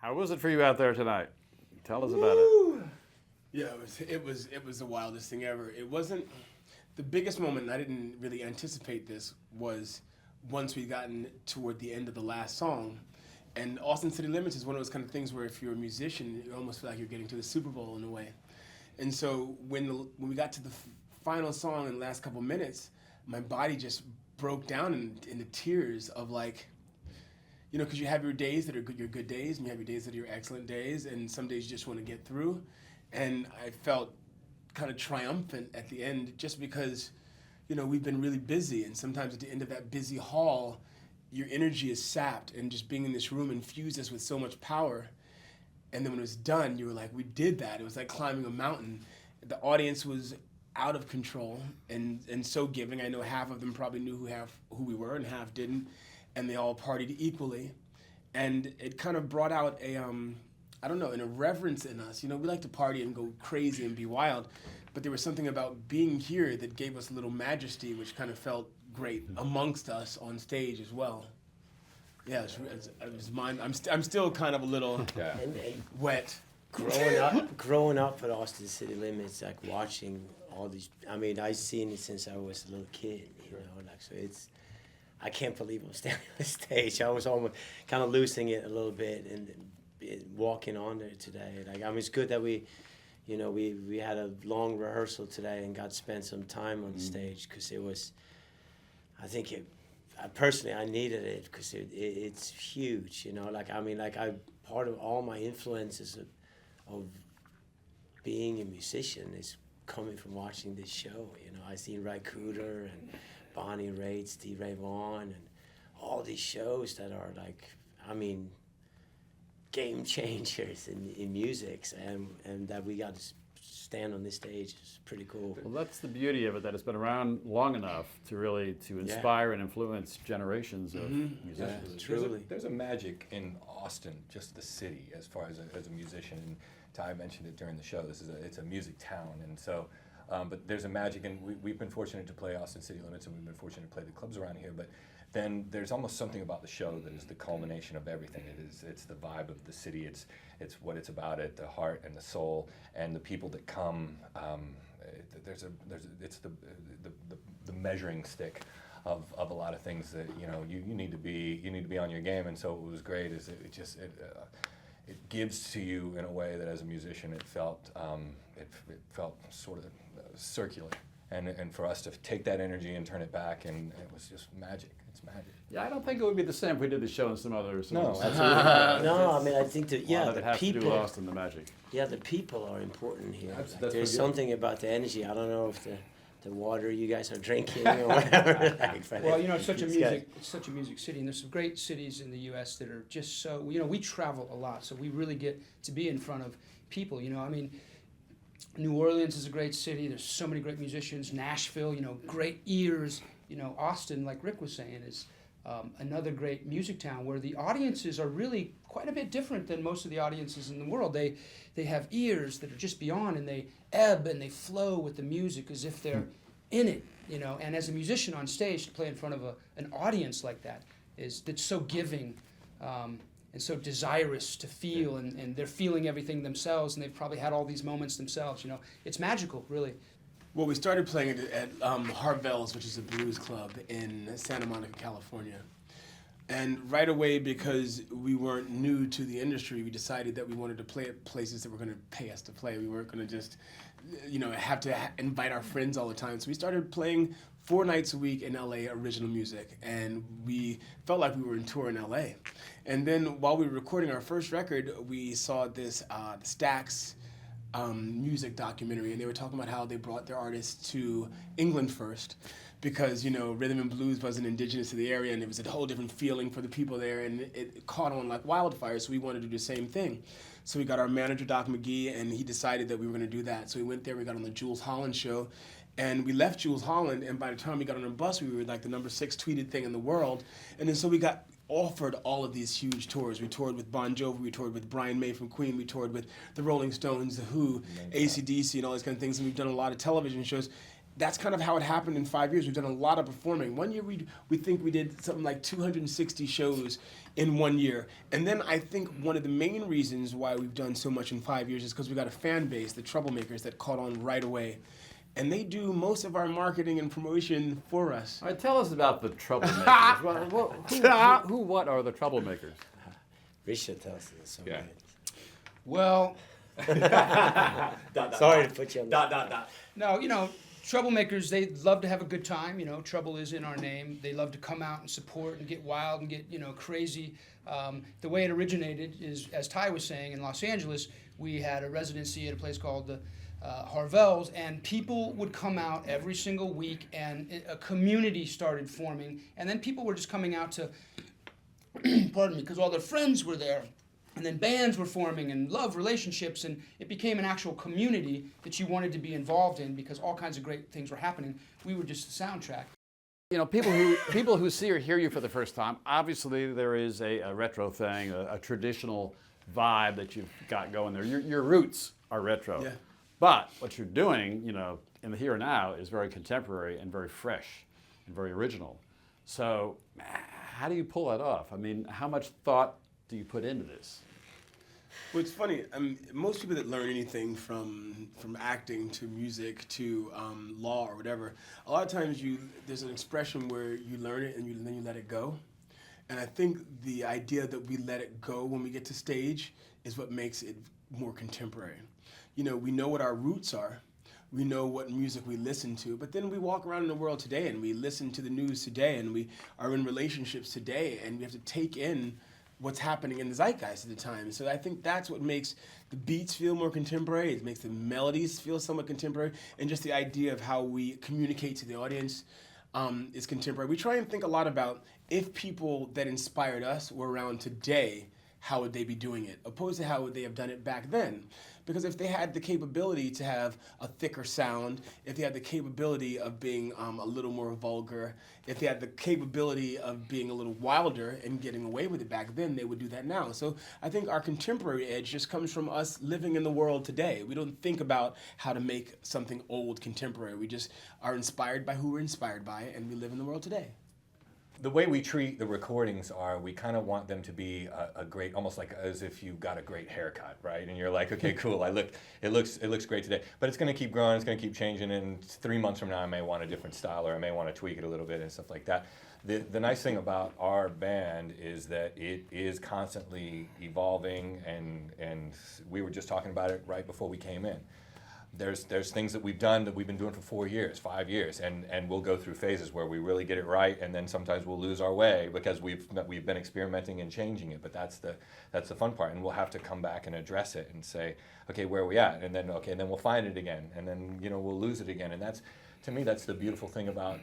How was it for you out there tonight? Tell us about it. Yeah, it was the wildest thing ever. It wasn't the biggest moment, and I didn't really anticipate this, was once we'd gotten toward the end of the last song. And Austin City Limits is one of those kind of things where if you're a musician, you almost feel like you're getting to the Super Bowl in a way. And so when we got to the final song in the last couple minutes, my body just broke down into tears of like, you know, because you have your days that are good, your good days, and you have your days that are your excellent days, and some days you just want to get through. And I felt kind of triumphant at the end just because, you know, we've been really busy, and sometimes at the end of that busy haul, your energy is sapped, and just being in this room infused us with so much power. And then when it was done, you were like, we did that. It was like climbing a mountain. The audience was out of control and so giving. I know half of them probably knew who we were and half didn't, and they all partied equally. And it kind of brought out a, I don't know, an irreverence in us. You know, we like to party and go crazy and be wild, but there was something about being here that gave us a little majesty, which kind of felt great amongst us on stage as well. Yeah, it was mine. I'm still kind of a little wet. Growing up at Austin City Limits, like watching all these, I mean, I've seen it since I was a little kid, you know, like, so I can't believe I'm standing on the stage. I was almost kind of losing it a little bit and walking on there today. Like, I mean, it's good that we had a long rehearsal today and got to spend some time on the stage, because it was, personally, I needed it, because it's huge, you know, like, I mean, like, part of all my influences of being a musician is coming from watching this show. You know, I seen Ry Cooder and Bonnie Raitt, Steve Ray Vaughan, and all these shows that are like, I mean, game changers in music, and that we got to stand on this stage is pretty cool. Well, that's the beauty of it, that it's been around long enough to inspire and influence generations of musicians. Yeah, truly. There's a magic in Austin, just the city, as far as a musician. And Ty mentioned it during the show. It's a music town, and so. But there's a magic, and we've been fortunate to play Austin City Limits, and we've been fortunate to play the clubs around here. But then there's almost something about the show that is the culmination of everything. It's the vibe of the city. It's what it's about. The heart and the soul, and the people that come. It's the measuring stick of a lot of things that you need to be on your game. And so what was great is it gives to you in a way that as a musician it felt sort of circular, and for us to take that energy and turn it back, and it was just magic. It's magic. Yeah, I don't think it would be the same if we did the show in some other. No, absolutely. No, I mean, I think that, It the has to do people, Austin, the magic. the people are important here. That's Like, there's what something about the energy. I don't know if the water you guys are drinking or whatever. But Well, you know, it's such a got- music city, and there's some great cities in the U.S. that are just so, you know, we travel a lot, so we really get to be in front of people, you know, I mean, New Orleans is a great city, there's so many great musicians, Nashville, you know, great ears, you know, Austin, like Rick was saying, is another great music town where the audiences are really quite a bit different than most of the audiences in the world. They have ears that are just beyond, and they ebb and they flow with the music as if they're in it, you know. And as a musician on stage, to play in front of an audience like that that's so giving and so desirous to feel, and they're feeling everything themselves, and they've probably had all these moments themselves, you know. It's magical, really. Well, we started playing it at Harvell's, which is a blues club in Santa Monica, California. And right away, because we weren't new to the industry, we decided that we wanted to play at places that were going to pay us to play. We weren't going to just, have to invite our friends all the time. So we started playing 4 nights a week in LA original music, and we felt like we were in tour in LA. And then while we were recording our first record, we saw this Stax music documentary, and they were talking about how they brought their artists to England first, because rhythm and blues wasn't indigenous to the area, and it was a whole different feeling for the people there, and it caught on like wildfire. So we wanted to do the same thing. So we got our manager, Doc McGee, and he decided that we were going to do that. So we went there, we got on the Jules Holland show, and we left Jules Holland, and by the time we got on a bus, we were like the number 6 tweeted thing in the world. And then so we got offered all of these huge tours. We toured with Bon Jovi, we toured with Brian May from Queen, we toured with the Rolling Stones, The Who, AC/DC, and all these kind of things, and we've done a lot of television shows. that's kind of how it happened in 5 years. We've done a lot of performing. One year we think we did something like 260 shows in 1 year. And then I think one of the main reasons why we've done so much in 5 years is because we got a fan base, the Troublemakers, that caught on right away. And they do most of our marketing and promotion for us. All right, tell us about the Troublemakers. What are the Troublemakers? Richard tells us so. Yeah. Well, Sorry to put you on the no, you know, Troublemakers, they love to have a good time. You know, trouble is in our name. They love to come out and support and get wild and get, you know, crazy. The way it originated is, as Ty was saying, in Los Angeles, we had a residency at a place called the Harvell's, and people would come out every single week, and a community started forming. And then people were just coming out to, pardon me, because all their friends were there. And then bands were forming and love relationships, and it became an actual community that you wanted to be involved in because all kinds of great things were happening. We were just the soundtrack. You know, people who see or hear you for the first time, obviously there is a retro thing, a traditional vibe that you've got going there. Your roots are retro. Yeah. But what you're doing, you know, in the here and now is very contemporary and very fresh and very original. So how do you pull that off? I mean, how much thought do you put into this? Well, it's funny. Most people that learn anything from acting to music to law or whatever, a lot of times there's an expression where you learn it and then you let it go. And I think the idea that we let it go when we get to stage is what makes it more contemporary. You know, we know what our roots are. We know what music we listen to, but then we walk around in the world today and we listen to the news today and we are in relationships today and we have to take in what's happening in the zeitgeist at the time. So I think that's what makes the beats feel more contemporary. It makes the melodies feel somewhat contemporary, and just the idea of how we communicate to the audience is contemporary. We try and think a lot about if people that inspired us were around today, how would they be doing it, opposed to how would they have done it back then. Because if they had the capability to have a thicker sound, if they had the capability of being a little more vulgar, if they had the capability of being a little wilder and getting away with it back then, they would do that now. So I think our contemporary edge just comes from us living in the world today. We don't think about how to make something old contemporary. We just are inspired by who we're inspired by, and we live in the world today. The way we treat the recordings are we kind of want them to be a great, almost like as if you got a great haircut, right? And you're like, okay, cool, it looks great today. But it's going to keep growing, it's going to keep changing, and 3 months from now I may want a different style or I may want to tweak it a little bit and stuff like that. The nice thing about our band is that it is constantly evolving, and we were just talking about it right before we came in. There's things that we've done that we've been doing for 4 years, 5 years, and we'll go through phases where we really get it right, and then sometimes we'll lose our way because we've been experimenting and changing it. But that's the fun part, and we'll have to come back and address it and say, okay, where are we at? And then then we'll find it again, and then we'll lose it again. And that's, to me, that's the beautiful thing about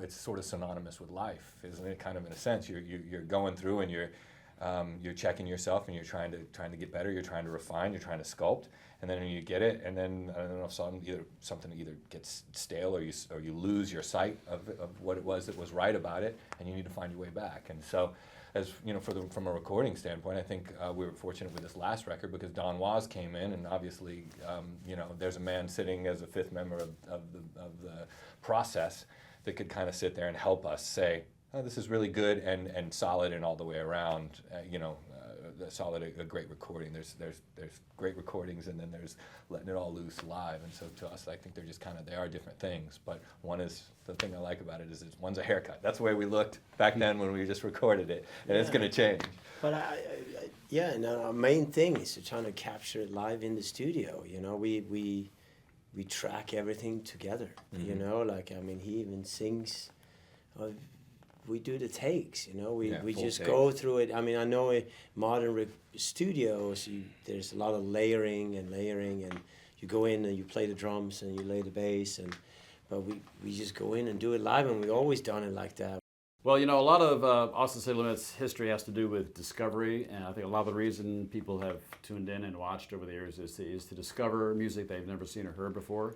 it's sort of synonymous with life, isn't it? Kind of in a sense, you're going through and you're checking yourself and you're trying to get better. You're trying to refine. You're trying to sculpt. And then you get it, and then I don't know, something either gets stale or you lose your sight of what it was that was right about it, and you need to find your way back. And so, as you know, from a recording standpoint, I think we were fortunate with this last record because Don Was came in, and obviously, there's a man sitting as a fifth member of the process that could kind of sit there and help us say, oh, this is really good and solid and all the way around. A great recording. There's great recordings, and then there's letting it all loose live. And so to us, I think they're just they are different things. But one is, the thing I like about it is one's a haircut. That's the way we looked back then when we just recorded it, and it's going to change. But and our main thing is to try to capture it live in the studio. We track everything together. Mm-hmm. He even sings. We do the takes, we just takes. go through it. I know in modern studios, there's a lot of layering, and you go in and you play the drums and you lay the bass, but we just go in and do it live, and we've always done it like that. Well, a lot of Austin City Limits history has to do with discovery, and I think a lot of the reason people have tuned in and watched over the years is to discover music they've never seen or heard before.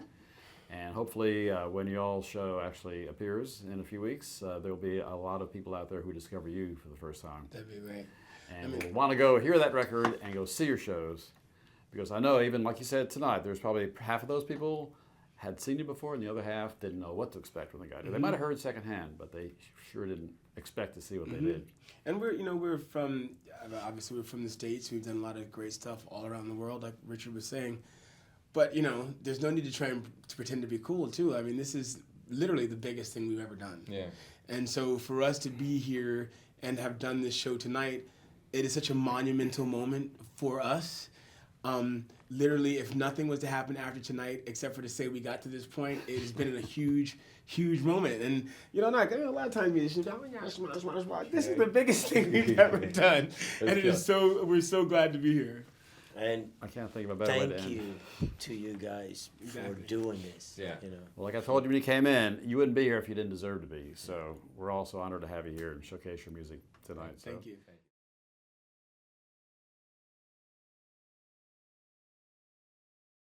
And hopefully when y'all's show actually appears in a few weeks, there'll be a lot of people out there who discover you for the first time. That'd be great. And will want to go hear that record and go see your shows. Because I know, even like you said tonight, there's probably half of those people had seen you before, and the other half didn't know what to expect when they got here. They might have heard secondhand, but they sure didn't expect to see what they did. And we're from, obviously we're from the States. We've done a lot of great stuff all around the world, like Richard was saying. But, there's no need to try and to pretend to be cool, too. I mean, this is literally the biggest thing we've ever done. Yeah. And so for us to be here and have done this show tonight, it is such a monumental moment for us. Literally, if nothing was to happen after tonight, except for to say we got to this point, it has been a huge, huge moment. And, a lot of times musicians go, oh my gosh, smash. This is the biggest thing we've ever done. And we're so glad to be here. And I can't think of a better way to thank end. you to you guys Exactly. for doing this. Yeah. Well, like I told you when you came in, you wouldn't be here if you didn't deserve to be. So we're also honored to have you here and showcase your music tonight. So Thank you.